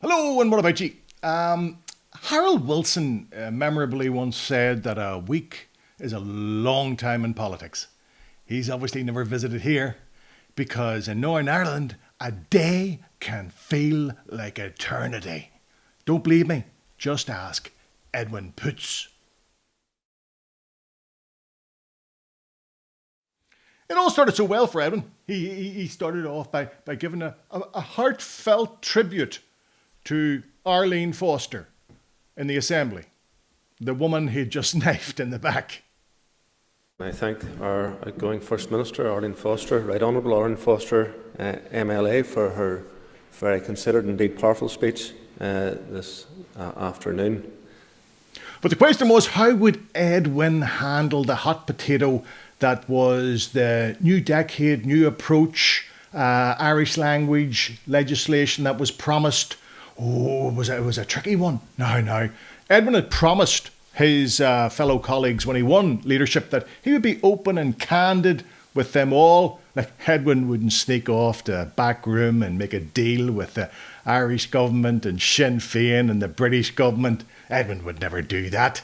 Hello, and what about you? Harold Wilson memorably once said that a week is a long time in politics. He's obviously never visited here because in Northern Ireland, a day can feel like eternity. Don't believe me? Just ask Edwin Poots. It all started so well for Edwin. He started off by giving a heartfelt tribute to Arlene Foster in the Assembly, the woman he'd just knifed in the back. I thank our outgoing First Minister, Arlene Foster, Right Honourable Arlene Foster, MLA, for her very considered and indeed powerful speech this afternoon. But the question was, how would Edwin handle the hot potato that was the new decade, new approach, Irish language legislation that was promised? Oh, it was a tricky one. Now, Edwin had promised his fellow colleagues when he won leadership that he would be open and candid with them all. Like Edwin wouldn't sneak off to a back room and make a deal with the Irish government and Sinn Féin and the British government. Edwin would never do that.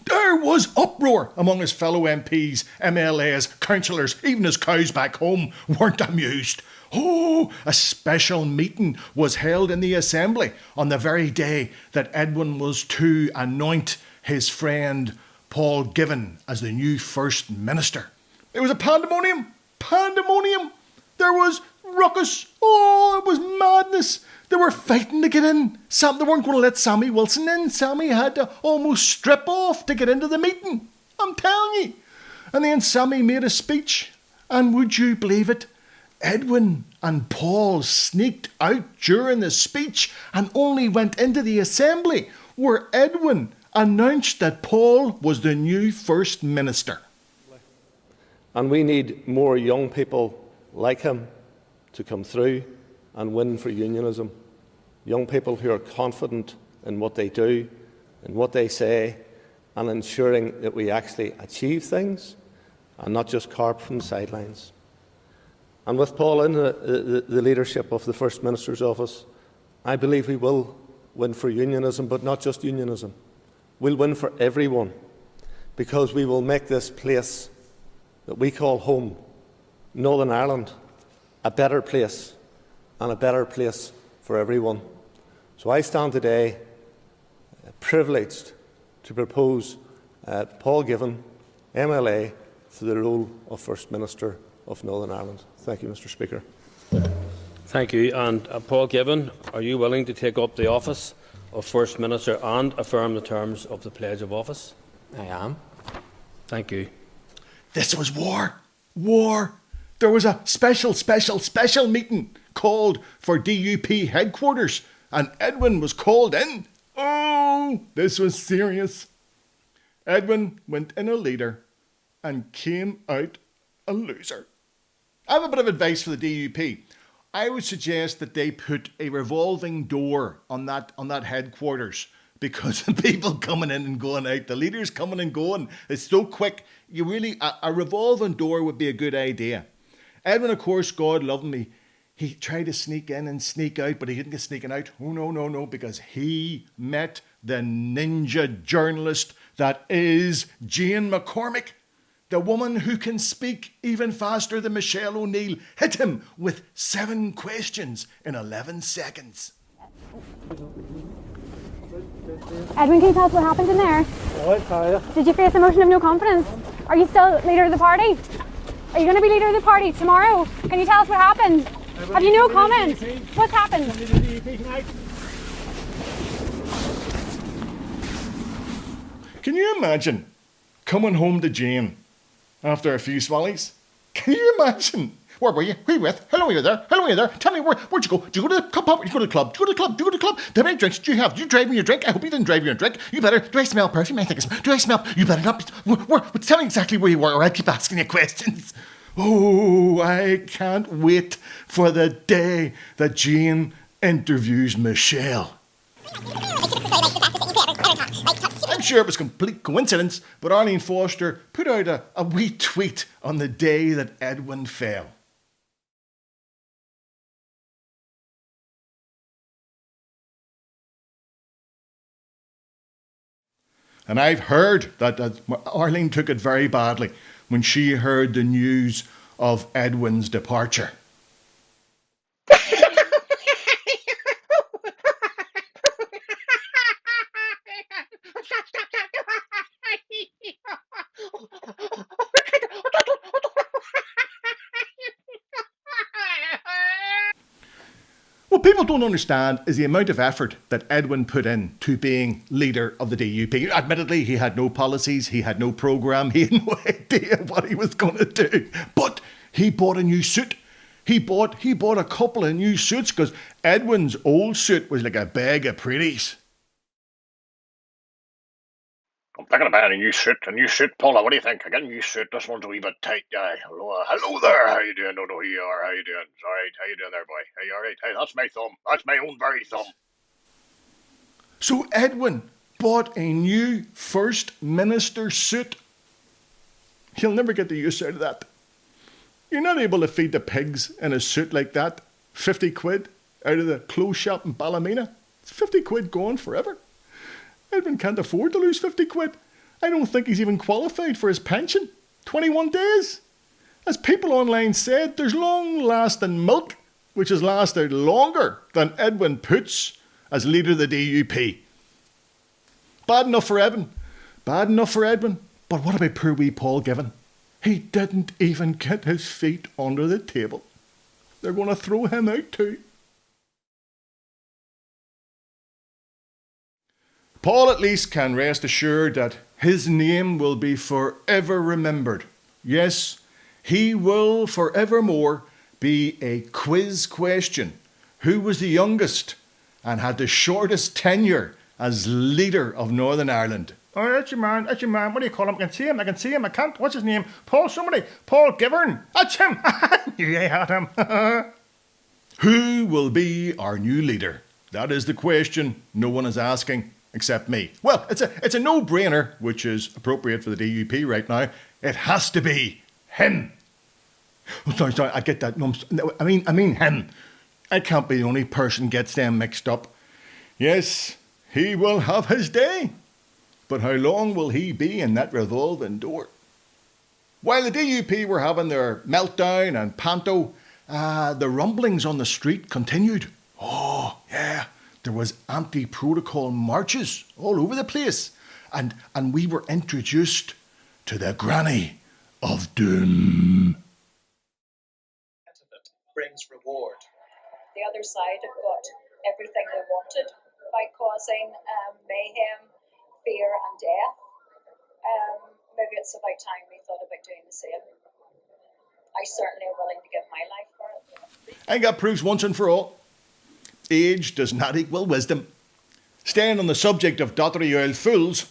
There was uproar among his fellow MPs, MLAs, councillors, even his cows back home weren't amused. Oh, a special meeting was held in the Assembly on the very day that Edwin was to anoint his friend Paul Givan as the new First Minister. It was a pandemonium. There was ruckus. Oh, it was madness. They were fighting to get in. They weren't going to let Sammy Wilson in. Sammy had to almost strip off to get into the meeting. I'm telling you. And then Sammy made a speech. And would you believe it? Edwin and Paul sneaked out during the speech and only went into the Assembly where Edwin announced that Paul was the new First Minister. And we need more young people like him to come through and win for unionism. Young people who are confident in what they do and what they say, and ensuring that we actually achieve things and not just carp from the sidelines. And with Paul in the leadership of the First Minister's office, I believe we will win for unionism, but not just unionism. We'll win for everyone, because we will make this place that we call home, Northern Ireland, a better place, and a better place for everyone. So I stand today privileged to propose Paul Givan, MLA, to the role of First Minister of Northern Ireland. Thank you, Mr. Speaker. Thank you. And Paul Givan, are you willing to take up the office of First Minister and affirm the terms of the pledge of office? I am. Thank you. This was war. There was a special meeting called for DUP headquarters, and Edwin was called in. Oh, this was serious. Edwin went in a leader and came out a loser. I have a bit of advice for the DUP. I would suggest that they put a revolving door on that headquarters, because the people coming in and going out, the leaders coming and going, it's so quick. A revolving door would be a good idea. Edwin, of course, God love him, he tried to sneak in and sneak out, but he didn't get sneaking out. Oh, no, because he met the ninja journalist that is Jane McCormick. The woman who can speak even faster than Michelle O'Neill hit him with 7 questions in 11 seconds. Edwin, can you tell us what happened in there? Hi. Did you face a motion of no confidence? Are you still leader of the party? Are you going to be leader of the party tomorrow? Can you tell us what happened? Have you no comment? What's happened? Can you imagine coming home to Jane after a few swallies? Can you imagine? Where were you? Who were you with? How long were you there? Tell me, where'd you go? Did you go to the pub? Did you go to the club? How many drinks did you have? Did you drive me your drink? I hope you didn't drive me your drink. You better. Do I smell perfume? I think it's. Do I smell? You better not. Tell me exactly where you were, or I'll keep asking you questions. Oh, I can't wait for the day that Jane interviews Michelle. I'm sure it was complete coincidence, but Arlene Foster put out a wee tweet on the day that Edwin fell. And I've heard that Arlene took it very badly when she heard the news of Edwin's departure. What people don't understand is the amount of effort that Edwin put in to being leader of the DUP. Admittedly, he had no policies, he had no programme, he had no idea what he was going to do. But he bought a new suit. He bought a couple of new suits because Edwin's old suit was like a bag of pretties. I'm thinking about a new suit, Paula. What do you think? I got a new suit. This one's a wee bit tight. Hello there. How you doing? Don't know who you are. How you doing? Alright. How you doing there, boy? Hey, alright? Hey, that's my thumb. That's my own very thumb. So Edwin bought a new First Minister suit. He'll never get the use out of that. You're not able to feed the pigs in a suit like that. 50 quid out of the clothes shop in Ballymena. It's 50 quid gone forever. Edwin can't afford to lose 50 quid. I don't think he's even qualified for his pension. 21 days. As people online said, there's long-lasting milk, which has lasted longer than Edwin Poots as leader of the DUP. Bad enough for Edwin. Bad enough for Edwin. But what about poor wee Paul Given? He didn't even get his feet under the table. They're going to throw him out too. Paul at least can rest assured that his name will be forever remembered. Yes, he will forevermore be a quiz question. Who was the youngest and had the shortest tenure as leader of Northern Ireland? Oh, that's your man. What do you call him? I can see him. I can't. What's his name? Paul Givern. That's him. Knew I had him. Who will be our new leader? That is the question no one is asking. Except me. Well, it's a no-brainer, which is appropriate for the DUP right now. It has to be him. Oh, sorry, I get that. No, I mean him. I can't be the only person gets them mixed up. Yes, he will have his day. But how long will he be in that revolving door? While the DUP were having their meltdown and panto, the rumblings on the street continued. Oh, yeah. There was anti-protocol marches all over the place. And we were introduced to the granny of doom. Brings reward. The other side have got everything they wanted by causing mayhem, fear and death. Maybe it's about time we thought about doing the same. I certainly am willing to give my life for it. I got proofs once and for all. Age does not equal wisdom. Staying on the subject of dottery oil fools,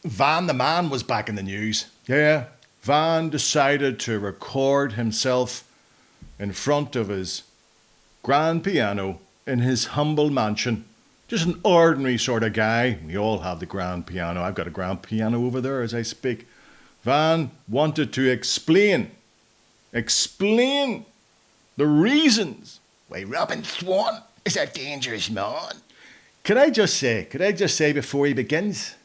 Van the man was back in the news. Yeah, Van decided to record himself in front of his grand piano in his humble mansion. Just an ordinary sort of guy. We all have the grand piano. I've got a grand piano over there as I speak. Van wanted to explain the reasons why Robin Swan is a dangerous man. Could I just say before he begins,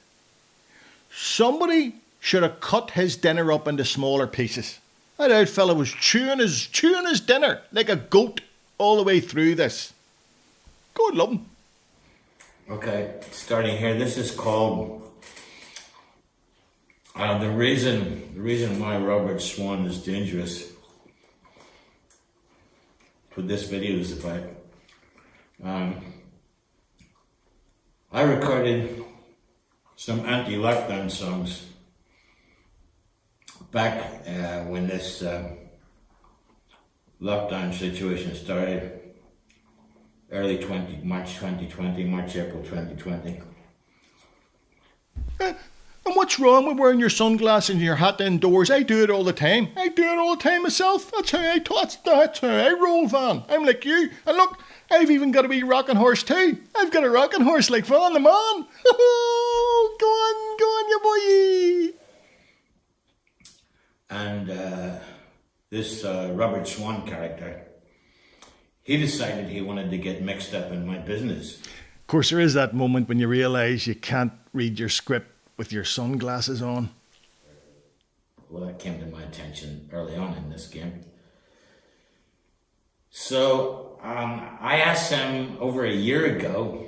somebody should have cut his dinner up into smaller pieces. That old fella was chewing his dinner like a goat all the way through this. God love him. Okay, starting here. This is called the reason why Robert Swan is dangerous. What this video is about. I recorded some anti-lockdown songs back when this lockdown situation started, March, April 2020. And what's wrong with wearing your sunglasses and your hat indoors? I do it all the time. I do it all the time myself. That's how I roll, Van. I'm like you. And look, I've even got a wee rocking horse too. I've got a rocking horse like Van the man. Go on, you boy. And this Robert Swan character, he decided he wanted to get mixed up in my business. Of course, there is that moment when you realise you can't read your script with your sunglasses on. Well, that came to my attention early on in this game. So I asked him over a year ago,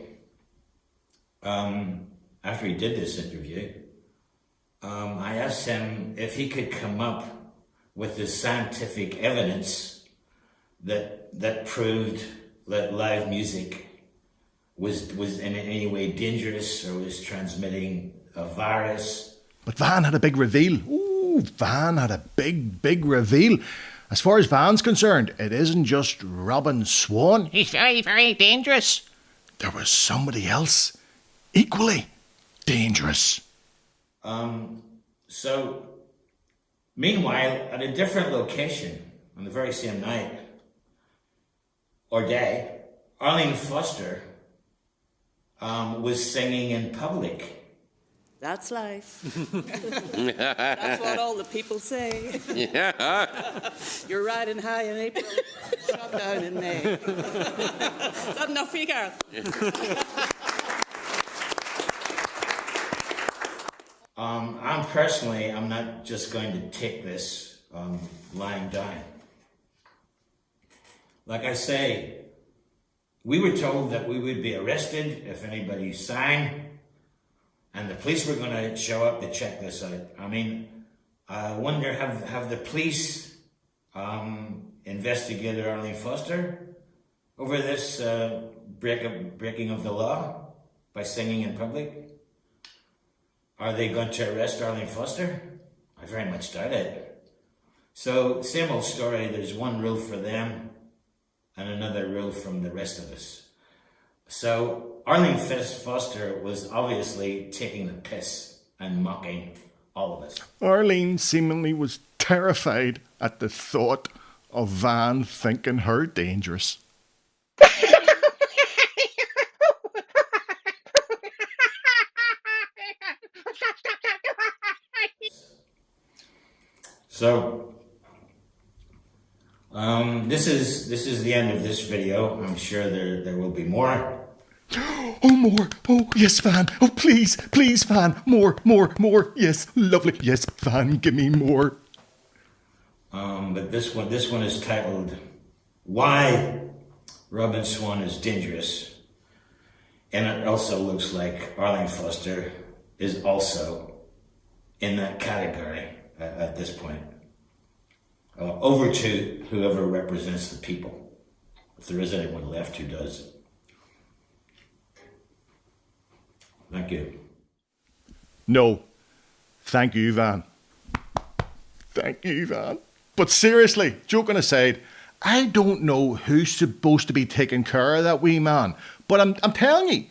after he did this interview, I asked him if he could come up with the scientific evidence that proved that live music was in any way dangerous or was transmitting a virus. But Van had a big reveal. Ooh, Van had a big reveal. As far as Van's concerned, it isn't just Robin Swan. He's very dangerous. There was somebody else equally dangerous. So, meanwhile, at a different location on the very same night or day, Arlene Foster was singing in public. That's life. That's what all the people say. Yeah. You're riding high in April, shut down in May. Is that enough for you, Gareth? I'm not just going to take this lying down. Like I say, we were told that we would be arrested if anybody sang, and the police were going to show up to check this out. I mean, I wonder, have the police investigated Arlene Foster over this breaking of the law by singing in public? Are they going to arrest Arlene Foster? I very much doubt it. So, same old story. There's one rule for them and another rule from the rest of us. So, Arlene Foster was obviously taking the piss and mocking all of us. Arlene seemingly was terrified at the thought of Van thinking her dangerous. So, this is the end of this video. I'm sure there will be more. Oh, more. Oh, yes, Van. Oh, please, Van. More. Yes, lovely. Yes, Van, give me more. But this one is titled, Why Robin Swan is Dangerous. And it also looks like Arlene Foster is also in that category at this point. Over to whoever represents the people, if there is anyone left who does. Thank you. No. Thank you, Van. Thank you, Van. But seriously, joking aside, I don't know who's supposed to be taking care of that wee man. But I'm telling you,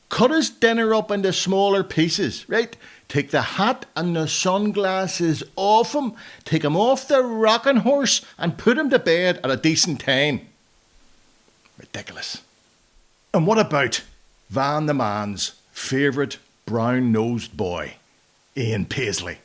cut his dinner up into smaller pieces, right? Take the hat and the sunglasses off him, take him off the rocking horse and put him to bed at a decent time. Ridiculous. And what about Van the man's favourite brown-nosed boy, Ian Paisley?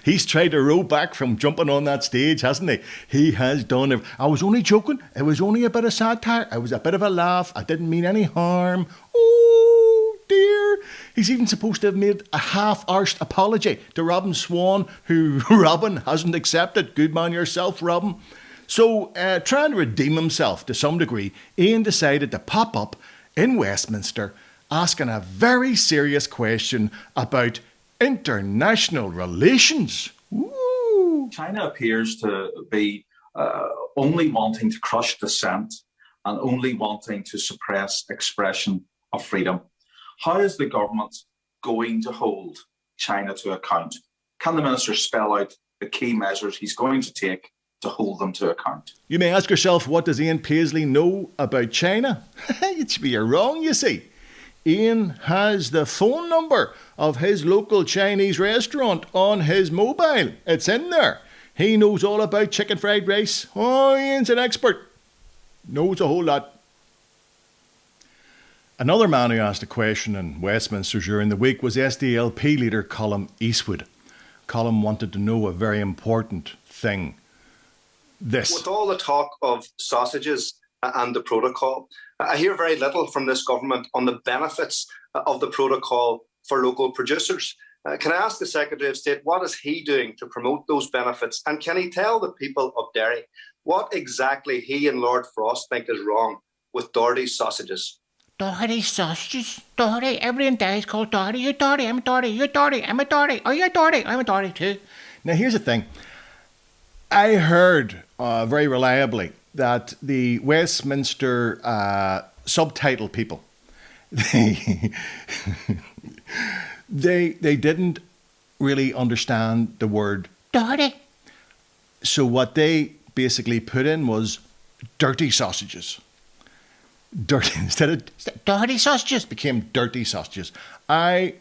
He's tried to row back from jumping on that stage, hasn't he? He has done it. I was only joking. It was only a bit of satire. It was a bit of a laugh. I didn't mean any harm. Oh, dear. He's even supposed to have made a half-arsed apology to Robin Swan, who Robin hasn't accepted. Good man yourself, Robin. So, trying to redeem himself to some degree, Ian decided to pop up in Westminster asking a very serious question about international relations. Ooh. China appears to be only wanting to crush dissent and only wanting to suppress expression of freedom. How is the government going to hold China to account? Can the minister spell out the key measures he's going to take to hold them to account? You may ask yourself, what does Ian Paisley know about China? You'd be wrong, you see. Ian has the phone number of his local Chinese restaurant on his mobile. It's in there. He knows all about chicken fried rice. Oh, Ian's an expert. Knows a whole lot. Another man who asked a question in Westminster during the week was SDLP leader Colm Eastwood. Colm wanted to know a very important thing. This. With all the talk of sausages and the protocol, I hear very little from this government on the benefits of the protocol for local producers. Can I ask the Secretary of State, what is he doing to promote those benefits? And can he tell the people of Derry what exactly he and Lord Frost think is wrong with Doherty's sausages? Doherty's sausages? Doherty? Everyone in Derry's called Doherty. You're Doherty, I'm a Doherty, you're Doherty, I'm a Doherty. Oh, you're Doherty, I'm a Doherty too. Now, here's the thing. I heard very reliably that the Westminster subtitle people, they didn't really understand the word Doherty. So what they basically put in was dirty sausages. Dirty instead of Doherty sausages became dirty sausages. I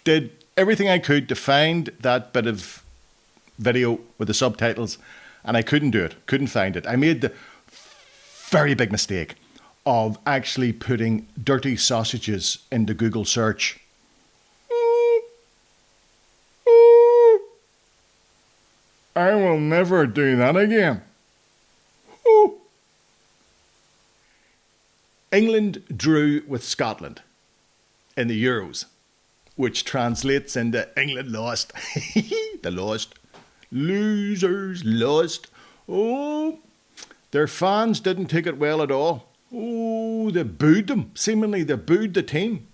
did everything I could to find that bit of video with the subtitles, and I couldn't do it. Couldn't find it. I made the very big mistake of actually putting dirty sausages into Google search. I will never do that again. England drew with Scotland in the Euros, which translates into England lost. The lost. Losers lost. Oh, their fans didn't take it well at all. Oh, they booed them. Seemingly they booed the team.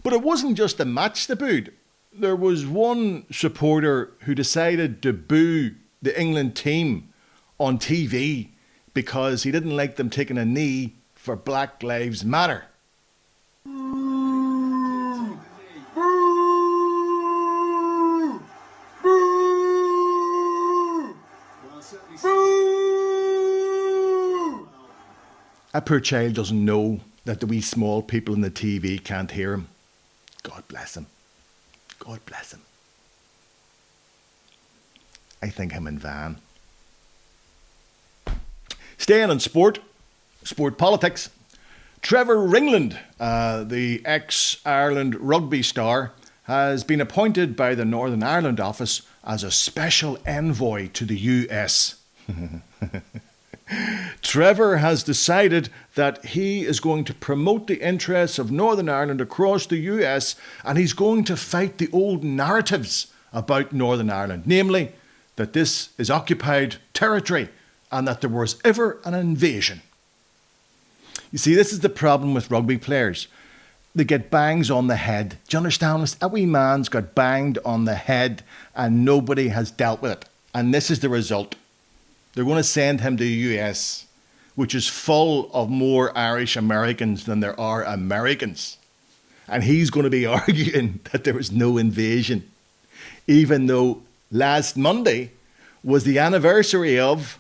But it wasn't just the match they booed. There was one supporter who decided to boo the England team on TV because he didn't like them taking a knee for Black Lives Matter. That poor child doesn't know that the wee small people in the TV can't hear him. God bless him. God bless him. I think him and Van. Staying on sport politics. Trevor Ringland, the ex-Ireland rugby star, has been appointed by the Northern Ireland office as a special envoy to the US. Trevor has decided that he is going to promote the interests of Northern Ireland across the US, and he's going to fight the old narratives about Northern Ireland, namely that this is occupied territory and that there was ever an invasion. You see, this is the problem with rugby players. They get bangs on the head. Do you understand? That wee man's got banged on the head and nobody has dealt with it. And this is the result. They're going to send him to the US, which is full of more Irish Americans than there are Americans. And he's going to be arguing that there was no invasion, even though last Monday was the anniversary of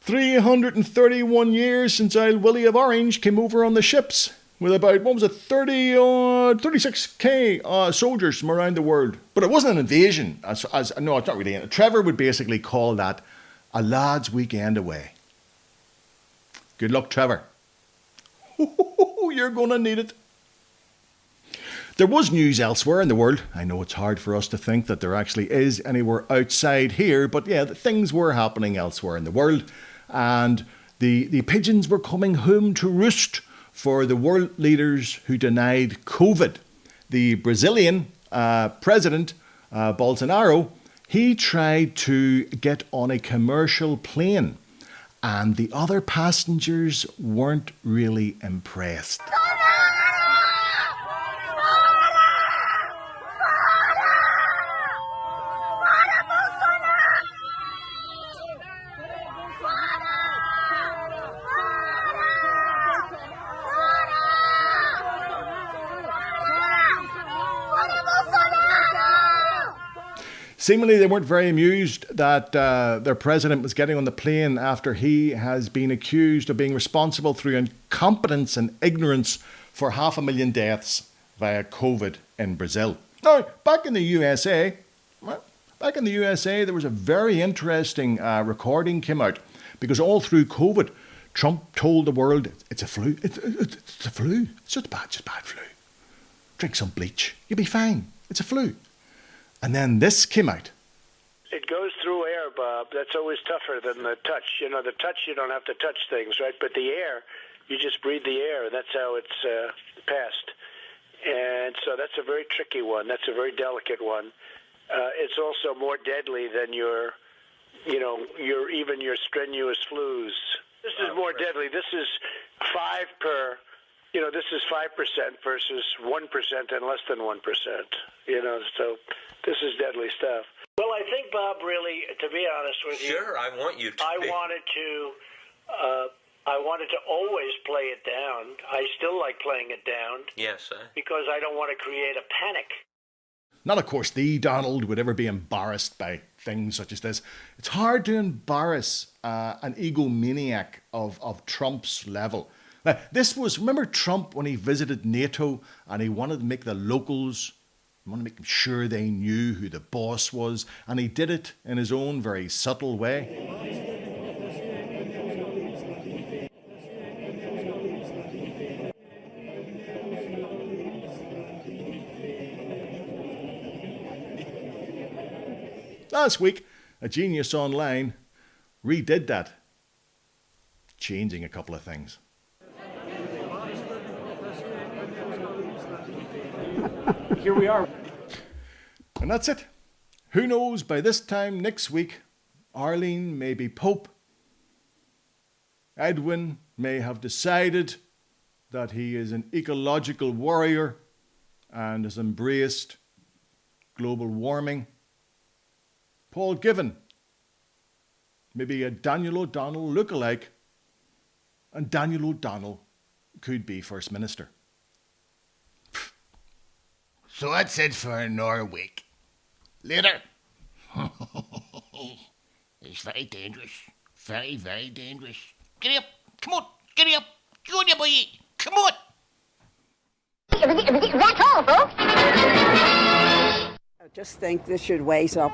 331 years since Old Willie of Orange came over on the ships with about, 36k soldiers from around the world. But it wasn't an invasion. No, it's not really. Trevor would basically call that a lad's weekend away. Good luck, Trevor. You're going to need it. There was news elsewhere in the world. I know it's hard for us to think that there actually is anywhere outside here, but yeah, things were happening elsewhere in the world. And the pigeons were coming home to roost for the world leaders who denied COVID. The Brazilian president, Bolsonaro, he tried to get on a commercial plane, and the other passengers weren't really impressed. Seemingly, they weren't very amused that their president was getting on the plane after he has been accused of being responsible through incompetence and ignorance for 500,000 deaths via COVID in Brazil. Now, back in the USA, there was a very interesting recording came out because all through COVID, Trump told the world it's a flu. It's a flu. It's just bad flu. Drink some bleach. You'll be fine. It's a flu. And then this came out. It goes through air, Bob. That's always tougher than the touch. You know, the touch, you don't have to touch things, right? But the air, you just breathe the air. That's how it's passed. And so that's a very tricky one. That's a very delicate one. It's also more deadly than your strenuous flus. This is more deadly. This is 5 per, this is 5% versus 1% and less than 1%, so this is deadly stuff. Well, I think, Bob, really, to be honest with you. Sure, I want you to. I wanted to always play it down. I still like playing it down. Yes, because I don't want to create a panic. Not, of course, the Donald would ever be embarrassed by things such as this. It's hard to embarrass an egomaniac of Trump's level. Now, remember Trump when he visited NATO and he wanted to make the locals, he wanted to make sure they knew who the boss was, and he did it in his own very subtle way. Last week, a genius online redid that, changing a couple of things. Here we are. And that's it. Who knows, by this time next week, Arlene may be Pope. Edwin may have decided that he is an ecological warrior and has embraced global warming. Paul Given, maybe a Daniel O'Donnell lookalike, and Daniel O'Donnell could be First Minister. So that's it for another week. Later. It's very dangerous. Very, very dangerous. Get up. Come on. Get up. Go on, you boy. Come on. That's all, folks. I just think this should wise up